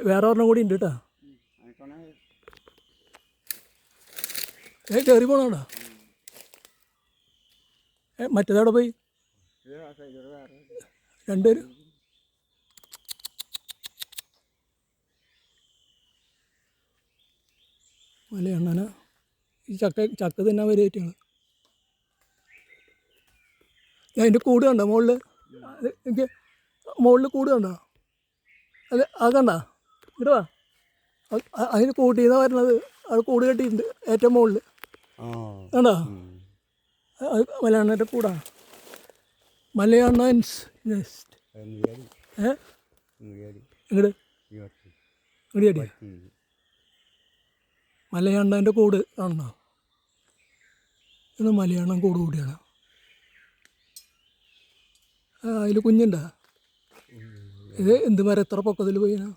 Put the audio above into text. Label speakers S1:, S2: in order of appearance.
S1: വേറെ ഒരെണ്ണം കൂടി ഉണ്ട് കേട്ടോ. കയറി പോണോടാ. മറ്റേതവിടെ പോയി രണ്ടുപേരും. മലയണ്ണന ഈ ചക്ക തിന്നാൻ വരെയായിട്ടാണ്. അതിൻ്റെ കൂട് കണ്ടോ മുകളിൽ? എനിക്ക് മുകളിൽ കൂട് കണ്ടോ? അത് കണ്ട ഇവിടെ വാ. അതിന് കൂട്ടിന്നാണ് വരണത്. അത് കൂട് കെട്ടിയിട്ടുണ്ട് ഏറ്റവും മുകളിൽ കണ്ടോ? അത് മലയണ്ണൻ്റെ കൂടാണ്. മലയണ്ണൻസ് നെസ്റ്റ്. ഇങ്ങോട്ട് ഇങ്ങോട്ട് മലയണ്ണൻ്റെ കൂട് കാണണോ? ഇത് മലയണ്ണൻ കൂട് കൂടിയാണ്. അതിൽ കുഞ്ഞുണ്ടാ? ഇത് എന്ത് മരം എത്ര പൊക്കത്തിൽ പോയിനാ?